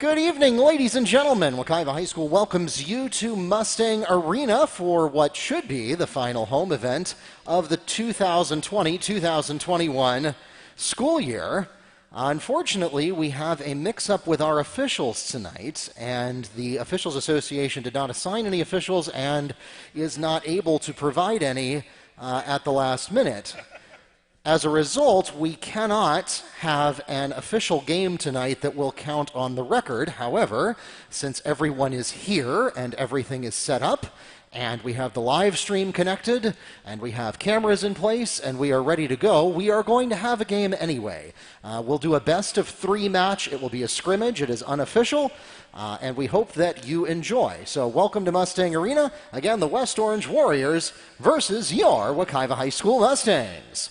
Good evening, ladies and gentlemen. Wekiva High School welcomes you to Mustang Arena for what should be the final home event of the 2020-2021 school year. Unfortunately, we have a mix-up with our officials tonight, and the Officials Association did not assign any officials and is not able to provide any at the last minute. As a result, we cannot have an official game tonight that will count on the record. However, since everyone is here and everything is set up, and we have the live stream connected, and we have cameras in place, and we are ready to go, we are going to have a game anyway. We'll do a best-of-3 match. It will be a scrimmage. It is unofficial, and we hope that you enjoy. So welcome to Mustang Arena. Again, the West Orange Warriors versus your Wekiva High School Mustangs.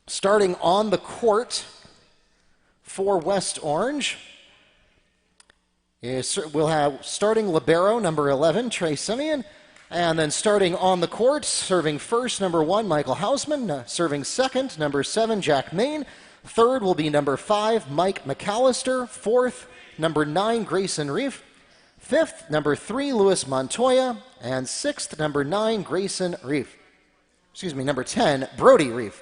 Starting on the court for West Orange, we'll have starting libero, number 11, Trey Simeon. And then starting on the court, serving first, number 1, Michael Hausman. Serving second, number 7, Jack Main. Third will be number 5, Mike McAllister. Fourth, number 9, Grayson Reef. Fifth, number 3, Luis Montoya. And sixth, number 9, Grayson Reef. Number 10, Brody Reef.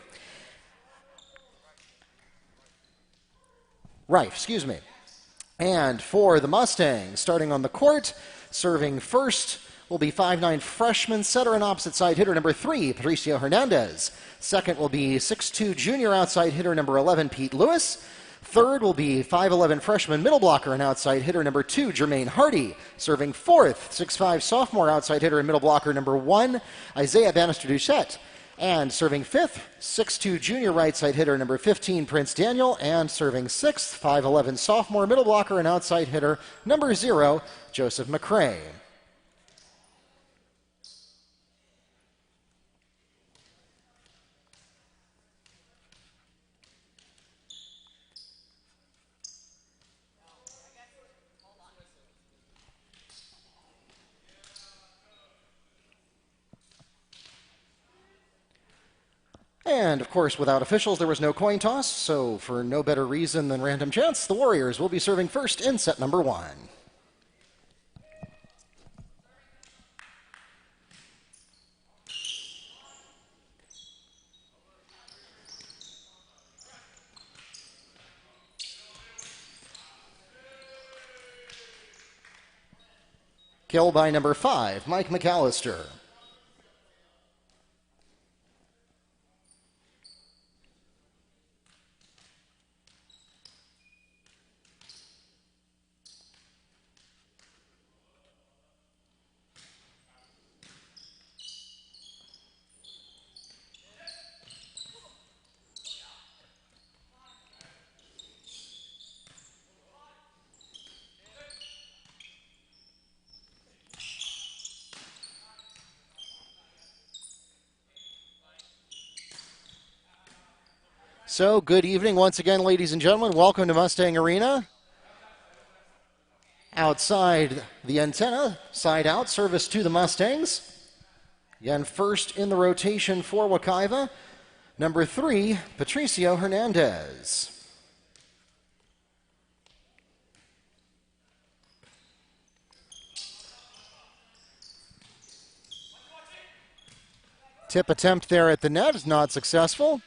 And for the Mustangs, starting on the court, serving first will be 5'9" freshman setter and opposite side hitter number 3, Patricio Hernandez. Second will be 6'2" junior outside hitter number 11, Pete Lewis. Third will be 5'11" freshman middle blocker and outside hitter number 2, Jermaine Hardy. Serving fourth, 6'5" sophomore outside hitter and middle blocker number 1, Isaiah Bannister-Doucette. And serving fifth, 6'2" junior right side hitter number 15, Prince Daniel. And serving sixth, 5'11" sophomore middle blocker and outside hitter number 0, Joseph McCray. And, of course, without officials, there was no coin toss, so for no better reason than random chance, the Warriors will be serving first in set number 1. Kill by number 5, Mike McAllister. So, good evening once again, ladies and gentlemen. Welcome to Mustang Arena. Outside the antenna, side out, service to the Mustangs. Again, first in the rotation for Wekiva, number 3, Patricio Hernandez. Tip attempt there at the net is not successful.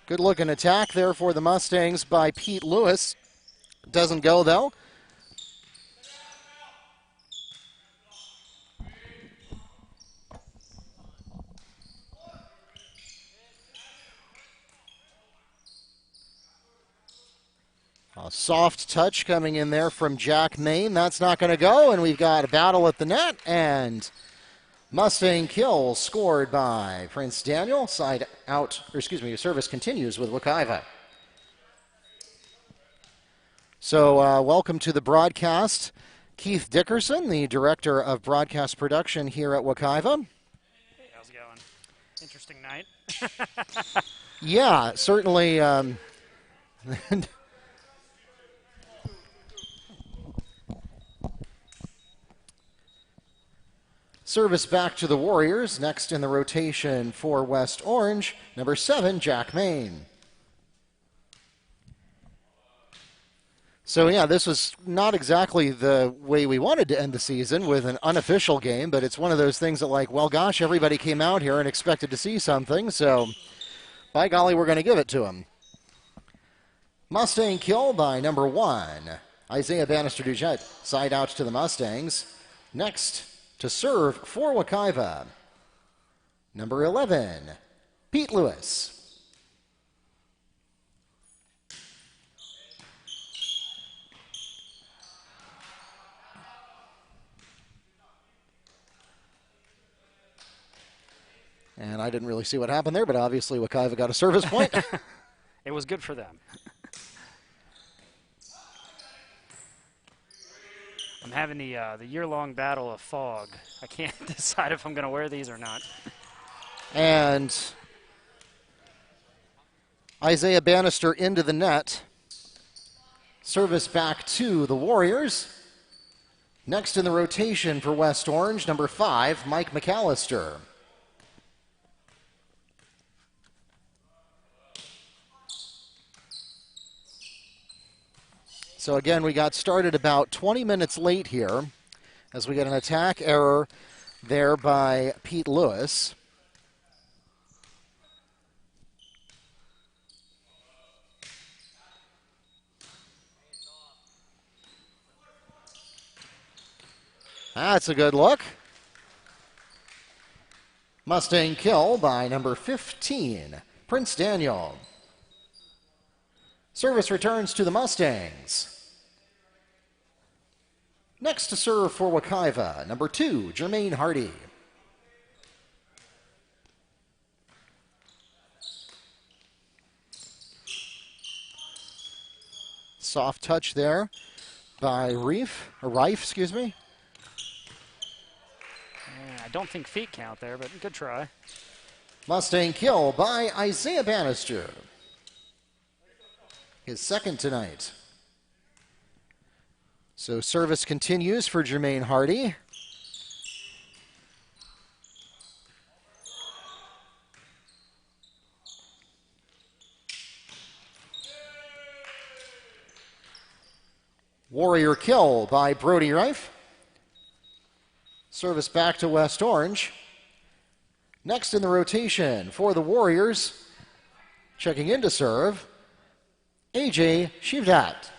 Good looking attack there for the Mustangs by Pete Lewis. Doesn't go though. A soft touch coming in there from Jack Main. That's not going to go, and we've got a battle at the net, and Mustang kill scored by Prince Daniel. Side out, service continues with Wekiva. So welcome to the broadcast, Keith Dickerson, the Director of Broadcast Production here at Wekiva. Hey, how's it going? Interesting night. Yeah, certainly. Service back to the Warriors. Next in the rotation for West Orange, number 7, Jack Main. So, yeah, this was not exactly the way we wanted to end the season with an unofficial game, but it's one of those things that, like, well, gosh, everybody came out here and expected to see something, so by golly, we're going to give it to them. Mustang kill by number 1, Isaiah Bannister-Dujet. Side out to the Mustangs. Next to serve for Wekiva, number 11, Pete Lewis. And I didn't really see what happened there, but obviously Wekiva got a service point. It was good for them. I'm having the year-long battle of fog. I can't decide if I'm going to wear these or not. And Isaiah Bannister into the net. Service back to the Warriors. Next in the rotation for West Orange, number 5, Mike McAllister. So again, we got started about 20 minutes late here as we get an attack error there by Pete Lewis. That's a good look. Mustang kill by number 15, Prince Daniel. Service returns to the Mustangs. Next to serve for Wekiva, number 2, Jermaine Hardy. Soft touch there by Rife. I don't think feet count there, but good try. Mustang kill by Isaiah Bannister. His second tonight. So service continues for Jermaine Hardy. Warrior kill by Brody Rife. Service back to West Orange. Next in the rotation for the Warriors, checking in to serve, AJ Shivdat.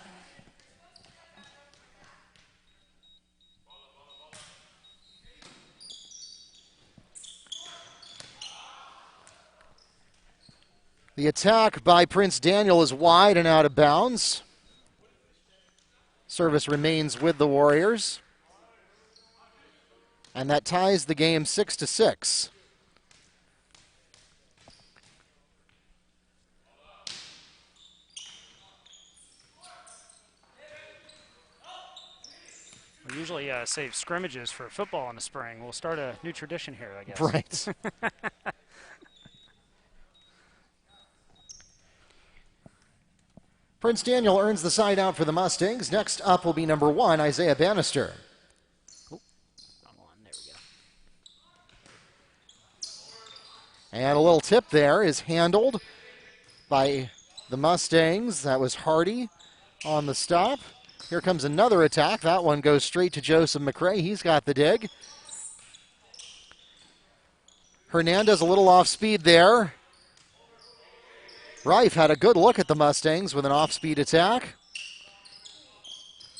The attack by Prince Daniel is wide and out of bounds. Service remains with the Warriors. And that ties the game 6-6. We usually save scrimmages for football in the spring. We'll start a new tradition here, I guess. Right. Prince Daniel earns the side out for the Mustangs. Next up will be number 1, Isaiah Bannister. Oh, wrong one. There we go. And a little tip there is handled by the Mustangs. That was Hardy on the stop. Here comes another attack. That one goes straight to Joseph McRae. He's got the dig. Hernandez a little off speed there. Rife had a good look at the Mustangs with an off-speed attack.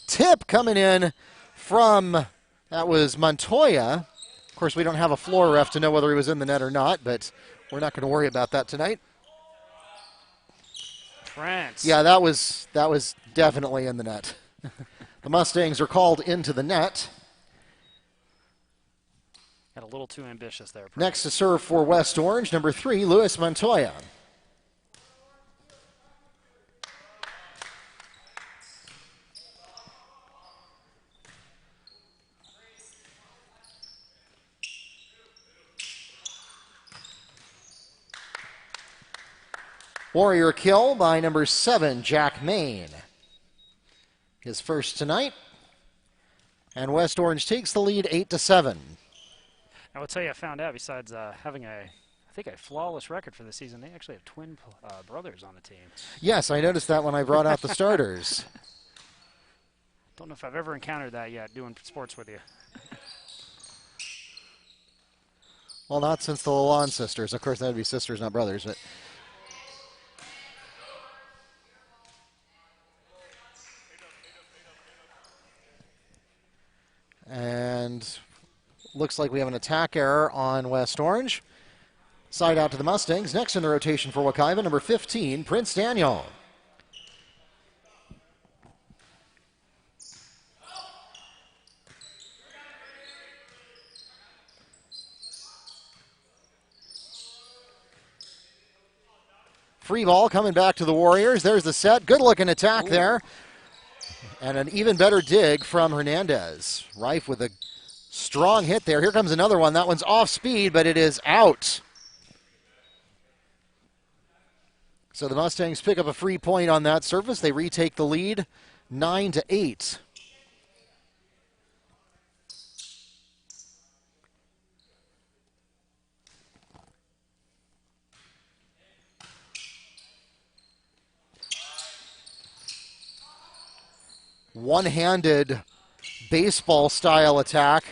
Tip coming in from, that was Montoya. Of course, we don't have a floor ref to know whether he was in the net or not, but we're not going to worry about that tonight. France. Yeah, that was definitely in the net. The Mustangs are called into the net. Got a little too ambitious there. Next to serve for West Orange, number 3, Luis Montoya. Warrior kill by number 7, Jack Main. His first tonight. And West Orange takes the lead 8-7. I will tell you, I found out besides having I think a flawless record for the season, they actually have twin brothers on the team. Yes, I noticed that when I brought out the starters. Don't know if I've ever encountered that yet doing sports with you. Well, not since the Lalonde sisters. Of course, that would be sisters, not brothers. But and looks like we have an attack error on West Orange. Side out to the Mustangs. Next in the rotation for Wekiva, number 15, Prince Daniel. Free ball coming back to the Warriors. There's the set. Good looking attack there. And an even better dig from Hernandez. Rife with a strong hit there. Here comes another one. That one's off speed, but it is out. So the Mustangs pick up a free point on that service. They retake the lead 9-8. One-handed baseball-style attack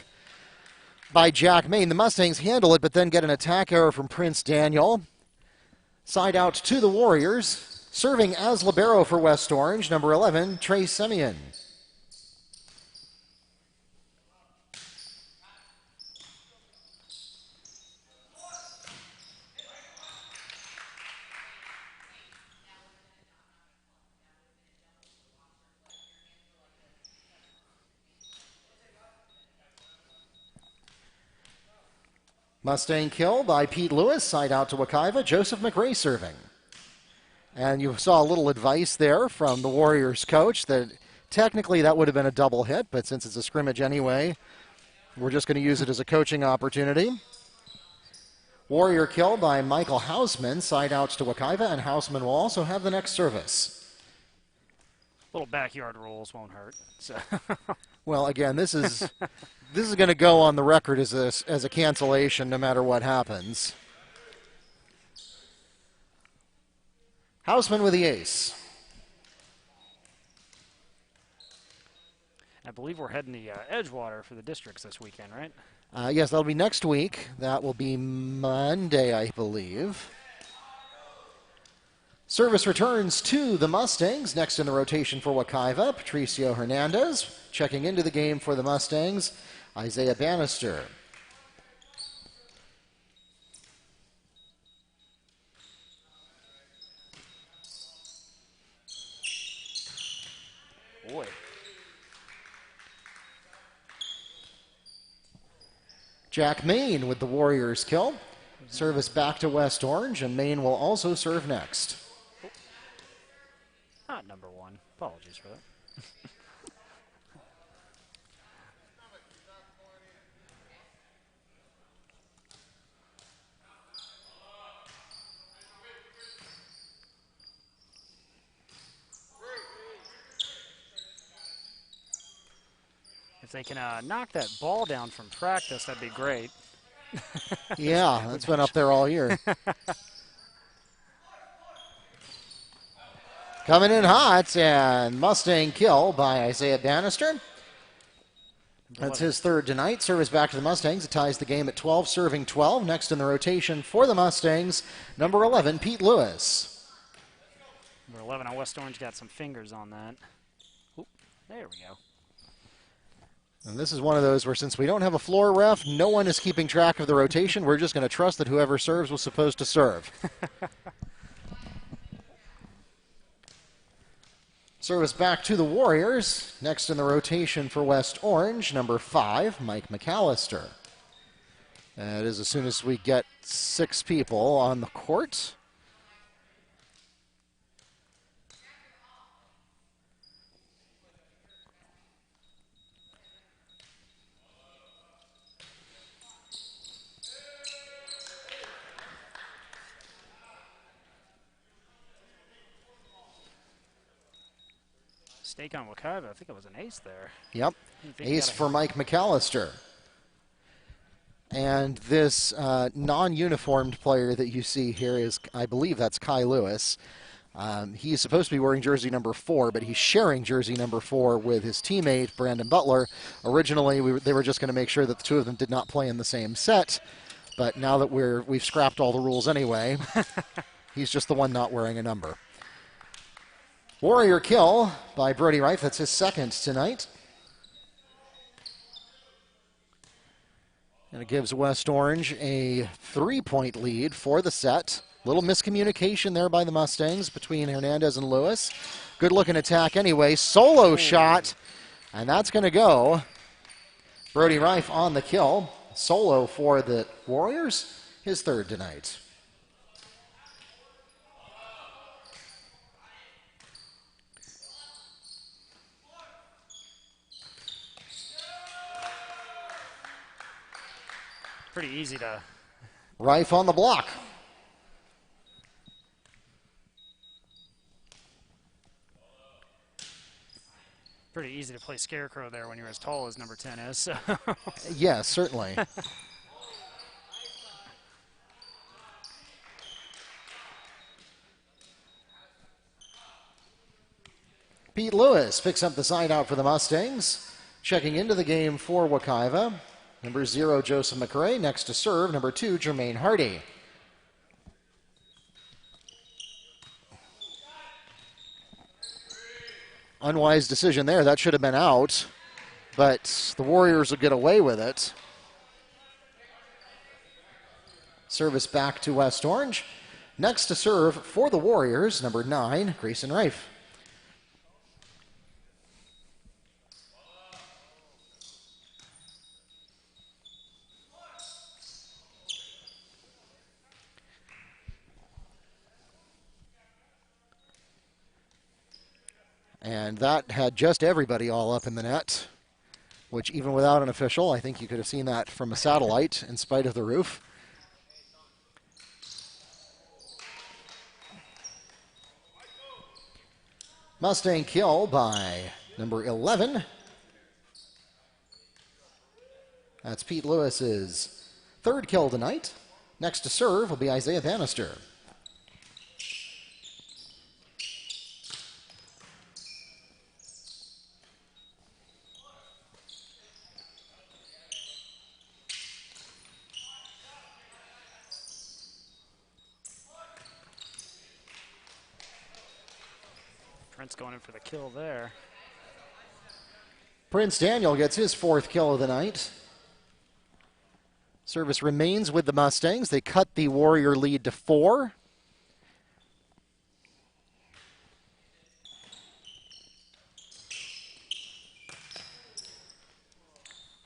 by Jack Main. The Mustangs handle it, but then get an attack error from Prince Daniel. Side out to the Warriors. Serving as libero for West Orange, number 11, Trey Semyon. Mustang kill by Pete Lewis. Side out to Wekiva. Joseph McRae serving. And you saw a little advice there from the Warriors coach that technically that would have been a double hit, but since it's a scrimmage anyway, we're just going to use it as a coaching opportunity. Warrior kill by Michael Hausman. Side outs to Wekiva, and Hausman will also have the next service. Little backyard rules won't hurt. So. Well, again, this is going to go on the record as a cancellation no matter what happens. Hausman with the ace. I believe we're heading to Edgewater for the districts this weekend, right? Yes, that'll be next week. That will be Monday, I believe. Service returns to the Mustangs. Next in the rotation for Wekiva, Patricio Hernandez. Checking into the game for the Mustangs, Isaiah Bannister. Boy. Jack Main with the Warriors kill. Service back to West Orange, and Main will also serve next. Not number one. Apologies for that. If they can knock that ball down from practice, that'd be great. Yeah, it's been up there all year. Coming in hot, and Mustang kill by Isaiah Bannister. That's his third tonight. Service back to the Mustangs. It ties the game at 12, serving 12. Next in the rotation for the Mustangs, number 11, Pete Lewis. Number 11 on West Orange got some fingers on that. Oop, there we go. And this is one of those where since we don't have a floor ref, no one is keeping track of the rotation. We're just going to trust that whoever serves was supposed to serve. Service back to the Warriors. Next in the rotation for West Orange, number 5, Mike McAllister. That is as soon as we get 6 people on the court. Stake on Wekiva. I think it was an ace there. Yep. Ace for Mike McAllister. And this non-uniformed player that you see here is, I believe that's Kai Lewis. He's supposed to be wearing jersey number 4, but he's sharing jersey number 4 with his teammate, Brandon Butler. Originally, they were just going to make sure that the two of them did not play in the same set. But now that we've scrapped all the rules anyway, he's just the one not wearing a number. Warrior kill by Brody Reif. That's his second tonight. And it gives West Orange a 3-point lead for the set. Little miscommunication there by the Mustangs between Hernandez and Lewis. Good looking attack anyway. Solo shot, and that's going to go. Brody Reif on the kill. Solo for the Warriors, his third tonight. Pretty easy to... Reif on the block. Pretty easy to play scarecrow there when you're as tall as number 10 is. So. Yes, certainly. Pete Lewis picks up the side out for the Mustangs. Checking into the game for Wekiva. Number 0, Joseph McRae. Next to serve, number 2, Jermaine Hardy. Unwise decision there. That should have been out, but the Warriors will get away with it. Service back to West Orange. Next to serve for the Warriors, number 9, Grayson Reif. And that had just everybody all up in the net, which even without an official, I think you could have seen that from a satellite in spite of the roof. Mustang kill by number 11. That's Pete Lewis's third kill tonight. Next to serve will be Isaiah Bannister. Prince going in for the kill there. Prince Daniel gets his fourth kill of the night. Service remains with the Mustangs. They cut the Warrior lead to 4.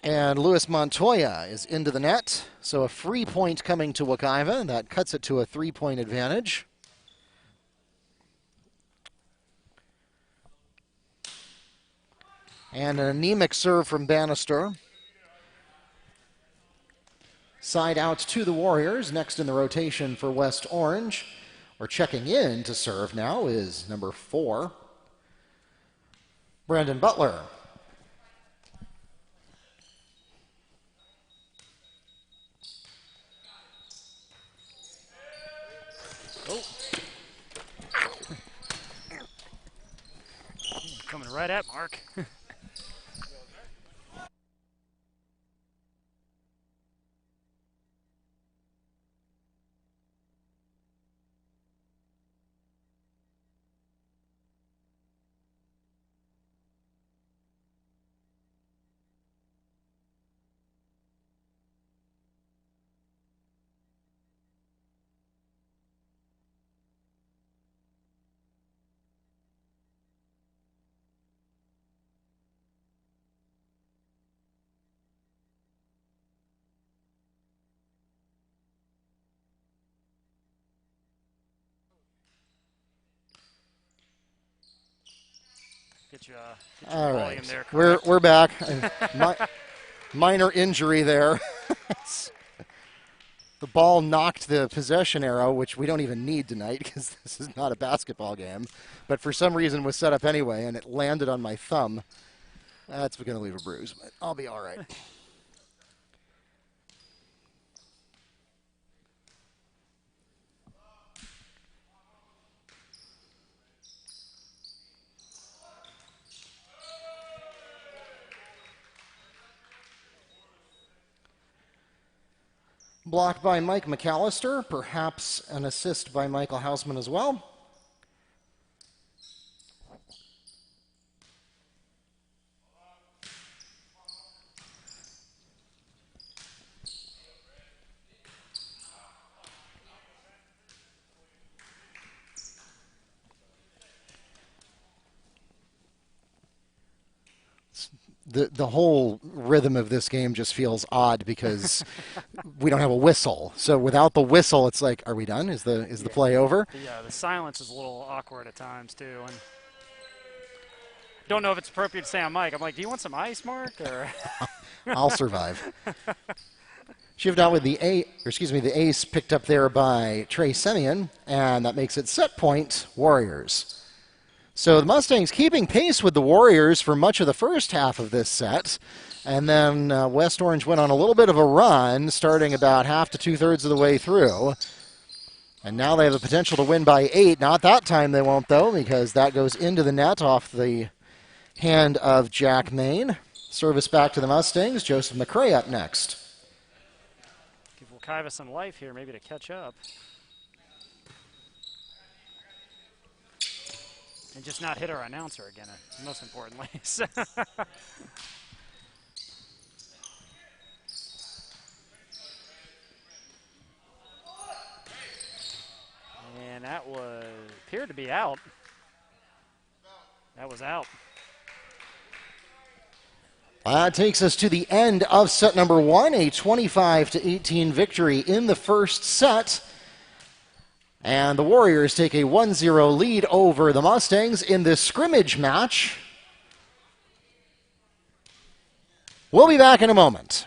And Luis Montoya is into the net. So a free point coming to Wekiva. That cuts it to a 3-point advantage. And an anemic serve from Bannister. Side out to the Warriors. Next in the rotation for West Orange, or checking in to serve now, is number 4, Brandon Butler. Oh. Coming right at Mark. Get your All volume right, there. We're back. Minor injury there. The ball knocked the possession arrow, which we don't even need tonight because this is not a basketball game, but for some reason was set up anyway, and it landed on my thumb. That's going to leave a bruise, but I'll be all right. Blocked by Mike McAllister, perhaps an assist by Michael Hausman as well. The whole rhythm of this game just feels odd because we don't have a whistle. So without the whistle, it's like, are we done? Is the play over? Yeah, the silence is a little awkward at times too. And don't know if it's appropriate to say on mic. I'm like, do you want some ice, Mark? Or I'll survive. Shived out with the ace picked up there by Trey Semyon, and that makes it set point Warriors. So the Mustangs keeping pace with the Warriors for much of the first half of this set. And then West Orange went on a little bit of a run, starting about half to two-thirds of the way through. And now they have the potential to win by 8. Not that time they won't, though, because that goes into the net off the hand of Jack Main. Service back to the Mustangs. Joseph McCray up next. Give Wekiva some life here, maybe to catch up. And just not hit our announcer again, most importantly. And that appeared to be out. That was out. That takes us to the end of set number 1, a 25-18 victory in the first set. And the Warriors take a 1-0 lead over the Mustangs in this scrimmage match. We'll be back in a moment.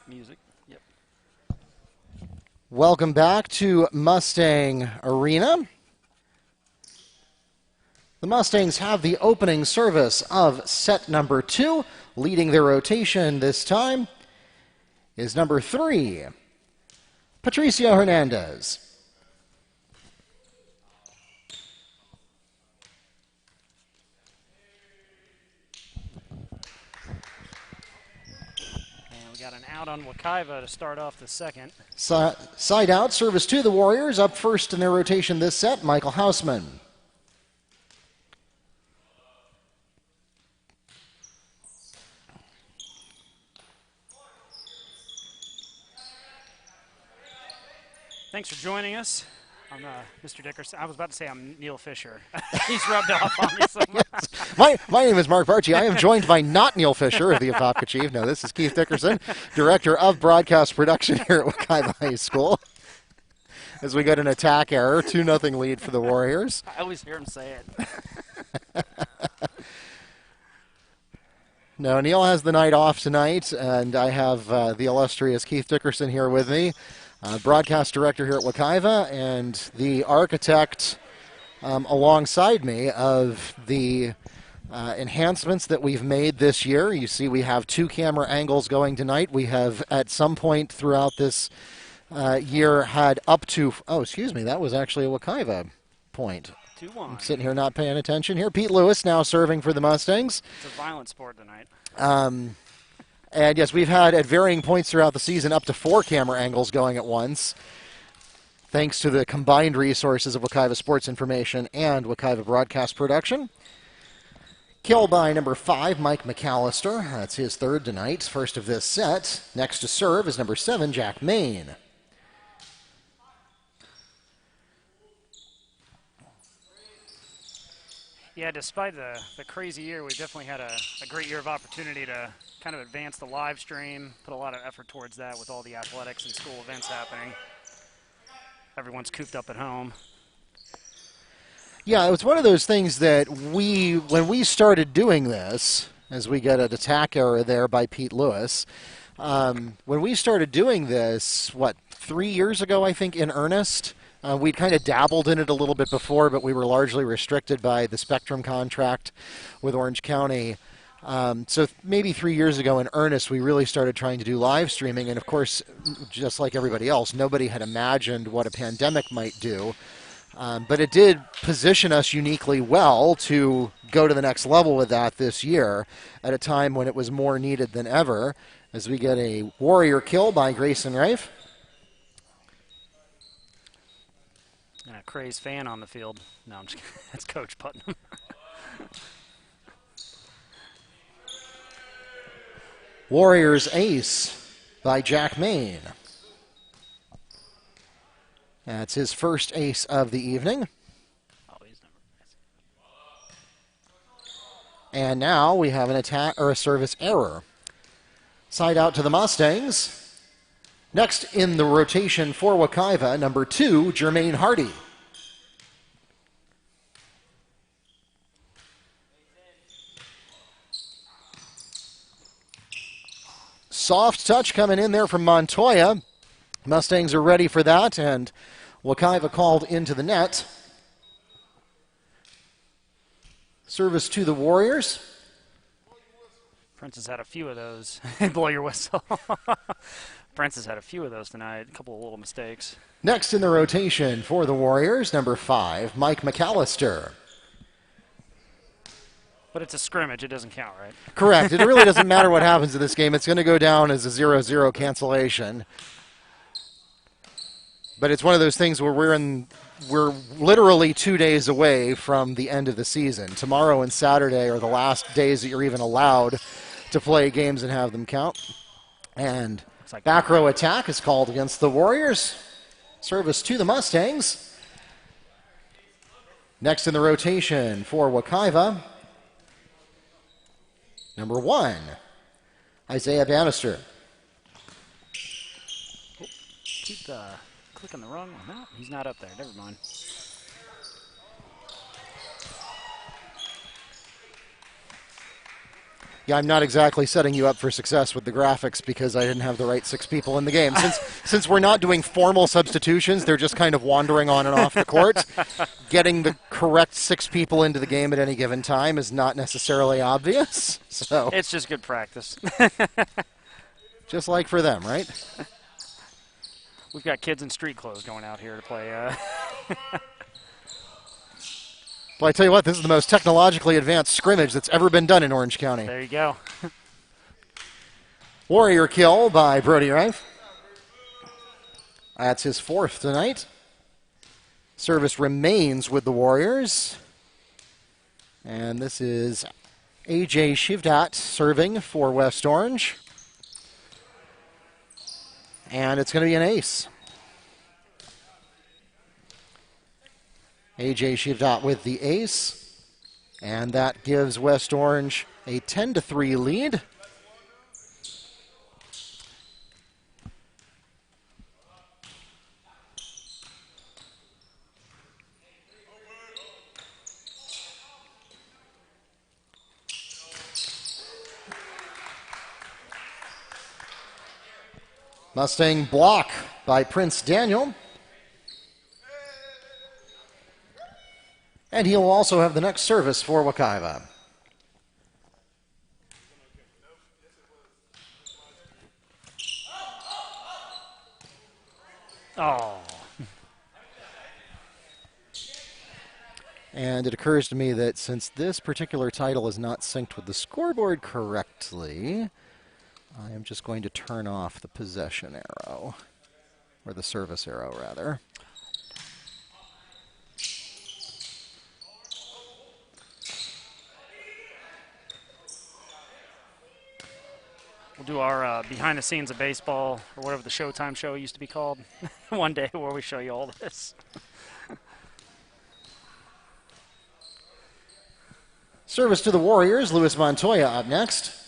Music. Yep. Welcome back to Mustang Arena. The Mustangs have the opening service of set number 2. Leading their rotation this time is number 3, Patricio Hernandez. Got an out on Wekiva to start off the second. Side out, service to the Warriors. Up first in their rotation this set, Michael Hausman. Thanks for joining us. I'm Mr. Dickerson. I was about to say I'm Neil Fisher. He's rubbed off on me somewhere. My name is Mark Barchi. I am joined by not Neil Fisher of the Apopka Chief. No, this is Keith Dickerson, Director of Broadcast Production here at Wekiva High School. As we get an attack error, 2-0 lead for the Warriors. I always hear him say it. No, Neil has the night off tonight, and I have the illustrious Keith Dickerson here with me. Broadcast director here at Wekiva, and the architect alongside me of the enhancements that we've made this year. You see we have 2 camera angles going tonight. We have at some point throughout this year had up to, excuse me, that was actually a Wekiva point. 2-1. I'm sitting here not paying attention here. Pete Lewis now serving for the Mustangs. It's a violent sport tonight. And yes, we've had at varying points throughout the season up to 4 camera angles going at once, thanks to the combined resources of Wekiva Sports Information and Wekiva Broadcast Production. Kill by number 5, Mike McAllister. That's his 3rd tonight, first of this set. Next to serve is number 7, Jack Main. Yeah, despite the crazy year, we've definitely had a great year of opportunity to kind of advance the live stream, put a lot of effort towards that with all the athletics and school events happening. Everyone's cooped up at home. Yeah, it was one of those things that when we started doing this, as we get an attack error there by Pete Lewis, when we started doing this, 3 years ago, I think, in earnest, we'd kind of dabbled in it a little bit before, but we were largely restricted by the Spectrum contract with Orange County. So maybe 3 years ago in earnest, we really started trying to do live streaming. And of course, just like everybody else, nobody had imagined what a pandemic might do. But it did position us uniquely well to go to the next level with that this year at a time when it was more needed than ever, as we get a Warrior kill by Grayson Rafe. And a crazed fan on the field. No, I'm just kidding. That's Coach Putnam. Warriors ace by Jack Main. That's his first ace of the evening. And now we have an attack or a service error. Side out to the Mustangs. Next in the rotation for Wekiva, number 2, Jermaine Hardy. Soft touch coming in there from Montoya. Mustangs are ready for that, and Wekiva called into the net. Service to the Warriors. Prince has had a few of those. Blow your whistle. Prince has had a few of those tonight. A couple of little mistakes. Next in the rotation for the Warriors, number 5, Mike McAllister. But it's a scrimmage. It doesn't count, right? Correct. It really doesn't matter what happens in this game. It's going to go down as a 0-0 cancellation. But it's one of those things where we're literally 2 days away from the end of the season. Tomorrow and Saturday are the last days that you're even allowed to play games and have them count. And back row attack is called against the Warriors. Service to the Mustangs. Next in the rotation for Wekiva, number 1, Isaiah Bannister. Keep clicking the wrong one. No, he's not up there. Never mind. Yeah, I'm not exactly setting you up for success with the graphics because I didn't have the right 6 people in the game. Since we're not doing formal substitutions, they're just kind of wandering on and off the court. Getting the correct 6 people into the game at any given time is not necessarily obvious. So it's just good practice. Just like for them, right? We've got kids in street clothes going out here to play. Well, I tell you what, this is the most technologically advanced scrimmage that's ever been done in Orange County. There you go. Warrior kill by Brody Rife. That's his 4th tonight. Service remains with the Warriors. And this is A.J. Shivdat serving for West Orange. And it's going to be an ace. A.J. Shivdat with the ace. And that gives West Orange a 10-3 lead. Mustang block by Prince Daniel. And he will also have the next service for Wekiva. Oh. And it occurs to me that since this particular title is not synced with the scoreboard correctly, I am just going to turn off the possession arrow, or the service arrow, rather. We'll do our behind the scenes of baseball, or whatever the Showtime show used to be called, one day where we show you all this. Service to the Warriors, Luis Montoya up next.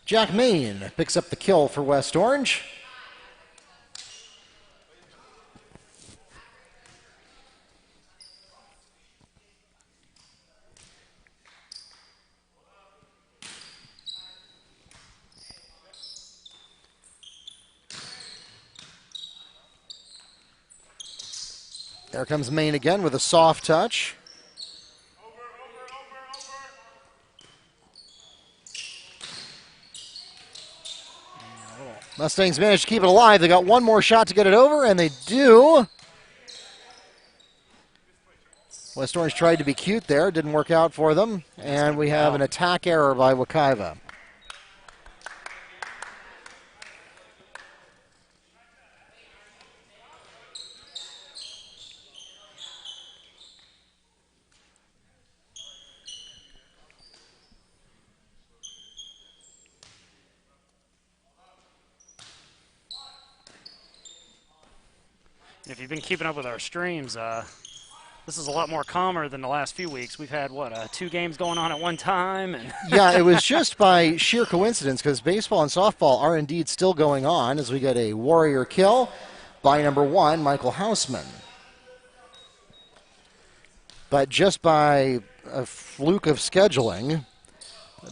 Jack Main picks up the kill for West Orange. There comes Main again with a soft touch. Mustangs managed to keep it alive. They got one more shot to get it over, and they do. West Orange tried to be cute there. Didn't work out for them. And we have an attack error by Wekiva. If you've been keeping up with our streams, this is a lot more calmer than the last few weeks. We've had, what, 2 games going on at one time? And yeah, it was just by sheer coincidence because baseball and softball are indeed still going on as we get a Warrior kill by number 1, Michael Hausman. But just by a fluke of scheduling,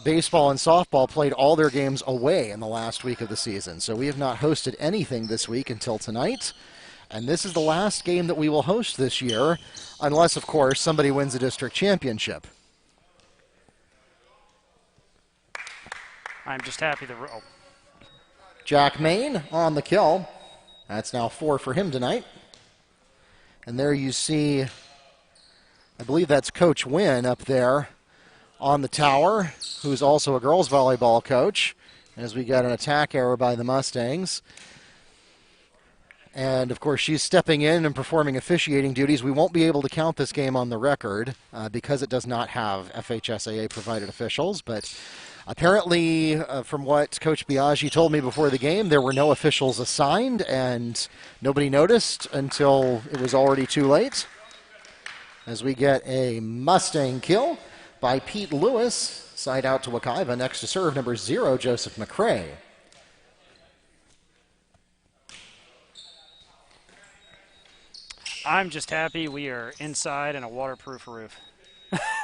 baseball and softball played all their games away in the last week of the season. So we have not hosted anything this week until tonight. And this is the last game that we will host this year, unless, of course, somebody wins the district championship. I'm just happy that Jack Main on the kill. That's now 4 for him tonight. And there you see, I believe that's Coach Wynn up there on the tower, who's also a girls volleyball coach, as we got an attack error by the Mustangs. And, of course, she's stepping in and performing officiating duties. We won't be able to count this game on the record because it does not have FHSAA-provided officials. But apparently, from what Coach Biaggi told me before the game, there were no officials assigned, and nobody noticed until it was already too late. As we get a Mustang kill by Pete Lewis. Side out to Wekiva. Next to serve, number 0, Joseph McCrae. I'm just happy we are inside in a waterproof roof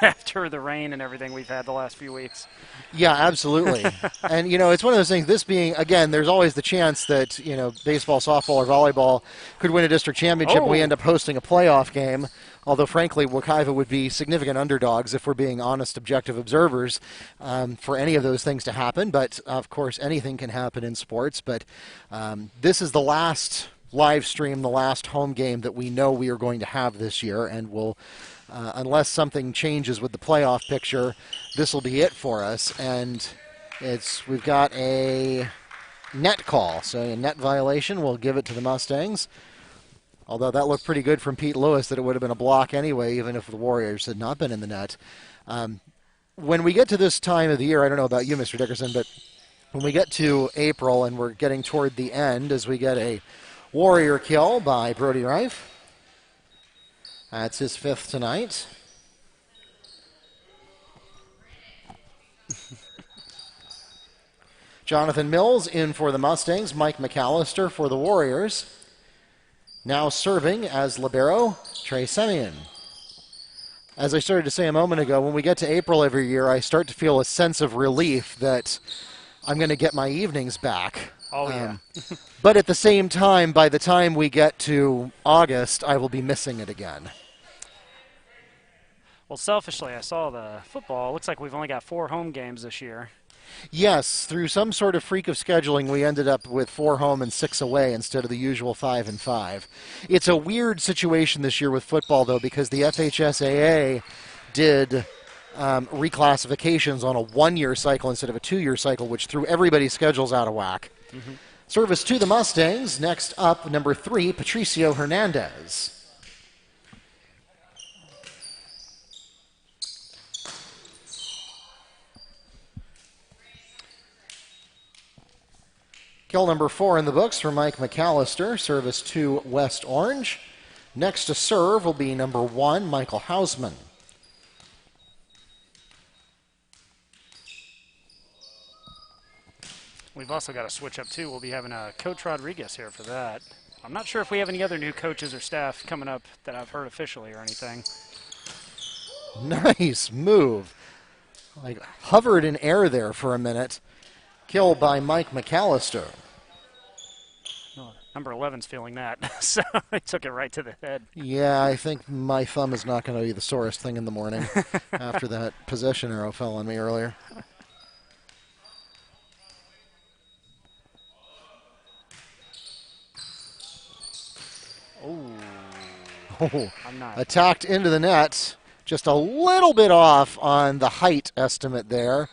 after the rain and everything we've had the last few weeks. Yeah, absolutely. And, you know, it's one of those things, this being, again, there's always the chance that, you know, baseball, softball, or volleyball could win a district championship and we end up hosting a playoff game. Although, frankly, Wekiva would be significant underdogs if we're being honest, objective observers for any of those things to happen. But, of course, anything can happen in sports. But this is the last live stream, the last home game that we know we are going to have this year, and we'll, unless something changes with the playoff picture, this will be it for us. And we've got a net call, so a net violation. We'll give it to the Mustangs. Although that looked pretty good from Pete Lewis that it would have been a block anyway, even if the Warriors had not been in the net. When we get to this time of the year, I don't know about you, Mr. Dickerson, but when we get to April and we're getting toward the end as we get a Warrior kill by Brody Reif. That's his 5th tonight. Jonathan Mills in for the Mustangs. Mike McAllister for the Warriors. Now serving as libero, Trey Semyon. As I started to say a moment ago, when we get to April every year, I start to feel a sense of relief that I'm going to get my evenings back. Oh, yeah. But at the same time, by the time we get to August, I will be missing it again. Well, selfishly, I saw the football. It looks like we've only got 4 home games this year. Yes, through some sort of freak of scheduling, we ended up with 4 home and 6 away instead of the usual 5 and 5. It's a weird situation this year with football, though, because the FHSAA did reclassifications on a 1-year cycle instead of a 2-year cycle, which threw everybody's schedules out of whack. Mm-hmm. Service to the Mustangs. Next up, number 3, Patricio Hernandez. Kill number 4 in the books for Mike McAllister. Service to West Orange. Next to serve will be number 1, Michael Hausman. We've also got to switch up, too. We'll be having Coach Rodriguez here for that. I'm not sure if we have any other new coaches or staff coming up that I've heard officially or anything. Nice move. Like hovered in air there for a minute. Kill by Mike McAllister. Oh, number 11's feeling that, so I took it right to the head. Yeah, I think my thumb is not going to be the sorest thing in the morning after that possession arrow fell on me earlier. Oh, I'm not. Attacked into the net. Just a little bit off on the height estimate there.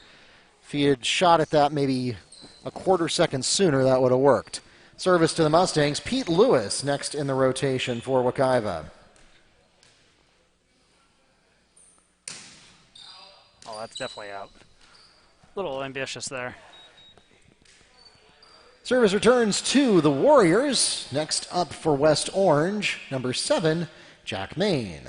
If he had shot at that maybe a quarter second sooner, that would have worked. Service to the Mustangs. Pete Lewis next in the rotation for Wekiva. Oh, that's definitely out. A little ambitious there. Service returns to the Warriors. Next up for West Orange, number 7, Jack Main.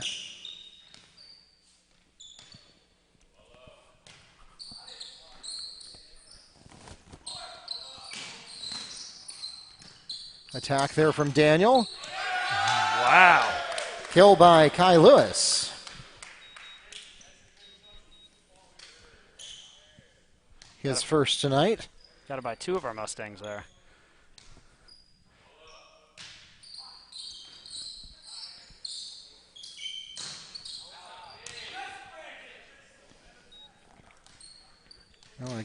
Attack there from Daniel. Wow. Kill by Kai Lewis. His first tonight. Got to buy 2 of our Mustangs there. Well,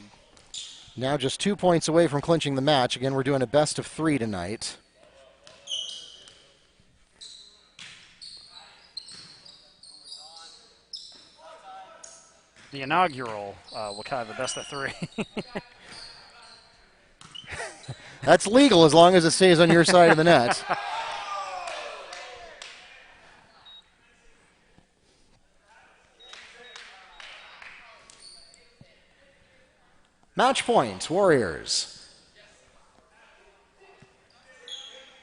now just 2 points away from clinching the match. Again, we're doing a best of 3 tonight. The inaugural Wekiva best of 3. That's legal as long as it stays on your side of the net. Match point, Warriors.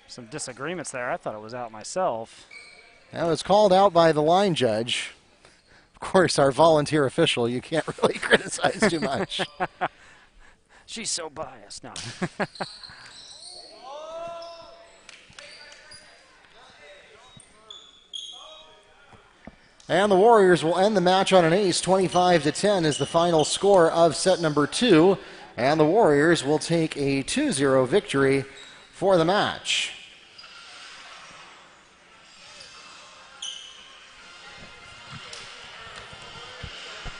Some disagreements there. I thought it was out myself. That was called out by the line judge. Of course, our volunteer official, you can't really criticize too much. She's so biased. No. And the Warriors will end the match on an ace. 25-10 is the final score of set number 2. And the Warriors will take a 2-0 victory for the match.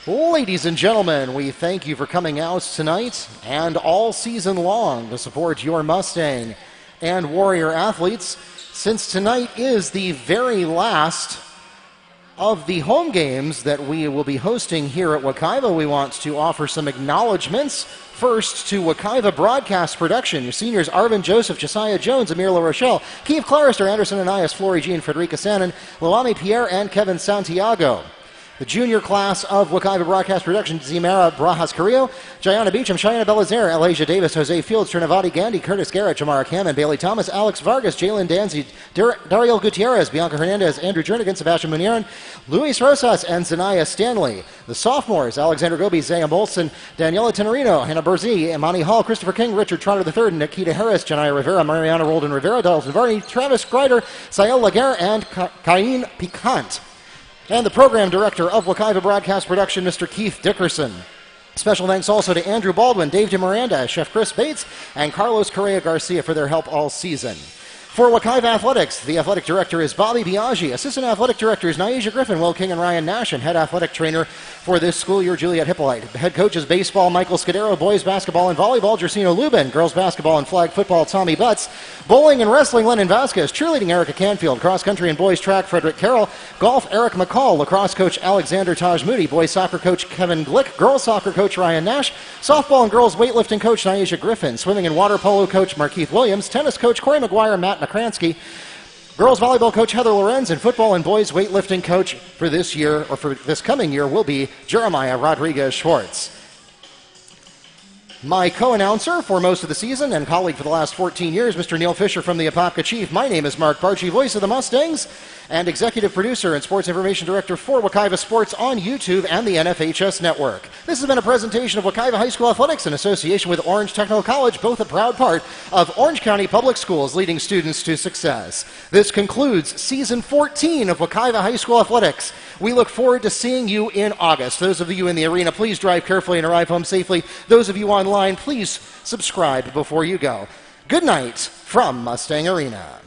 Ladies and gentlemen, we thank you for coming out tonight and all season long to support your Mustang and Warrior athletes. Since tonight is the very last of the home games that we will be hosting here at Wekiva, we want to offer some acknowledgments. First to Wekiva Broadcast Production. Your seniors, Arvin Joseph, Josiah Jones, Amir La Rochelle, Keith Clarister, Anderson Anais, Flory Jean, Frederica Sannon, Luami Pierre, and Kevin Santiago. The junior class of Wekiva Broadcast Production, Zimara Brajas Carrillo, Jayana Beecham, Cheyenne Belizaire, Elijah Davis, Jose Fields, Trinavati Gandhi, Curtis Garrett, Jamara Cameron, Bailey Thomas, Alex Vargas, Jalen Danzy, Dario Gutierrez, Bianca Hernandez, Andrew Jernigan, Sebastian Muniran, Luis Rosas, and Zanaya Stanley. The sophomores, Alexander Gobi, Zaya Molson, Daniela Tenorino, Hannah Berzi, Imani Hall, Christopher King, Richard Trotter III, Nikita Harris, Janaya Rivera, Mariana Roldan Rivera, Dalton Varney, Travis Greider, Sael Laguerre, and Cain Picant. And the program director of Wekiva Broadcast Production, Mr. Keith Dickerson. Special thanks also to Andrew Baldwin, Dave DeMiranda, Chef Chris Bates, and Carlos Correa Garcia for their help all season. For Wekiva Athletics, the athletic director is Bobby Biaggi. Assistant athletic directors Nyesha Griffin, Will King, and Ryan Nash. And head athletic trainer for this school year, Juliet Hippolyte. Head coaches baseball, Michael Scudero. Boys basketball and volleyball, Gersino Lubin. Girls basketball and flag football, Tommy Butts. Bowling and wrestling, Lennon Vasquez. Cheerleading, Erica Canfield. Cross country and boys track, Frederick Carroll. Golf, Eric McCall. Lacrosse coach, Alexander Taj Moody. Boys soccer coach, Kevin Glick. Girls soccer coach, Ryan Nash. Softball and girls weightlifting coach, Nyesha Griffin. Swimming and water polo coach, Markeith Williams. Tennis coach, Corey McGuire, Matt McCransky. Girls volleyball coach Heather Lorenz, and football and boys weightlifting coach for this year, or for this coming year, will be Jeremiah Rodriguez Schwartz. My co-announcer for most of the season and colleague for the last 14 years, Mr. Neil Fisher from the Apopka Chief. My name is Mark Barchi, voice of the Mustangs, and executive producer and sports information director for Wekiva Sports on YouTube and the NFHS Network. This has been a presentation of Wekiva High School Athletics in association with Orange Technical College, both a proud part of Orange County Public Schools, leading students to success. This concludes season 14 of Wekiva High School Athletics. We look forward to seeing you in August. Those of you in the arena, please drive carefully and arrive home safely. Those of you online, please subscribe before you go. Good night from Mustang Arena.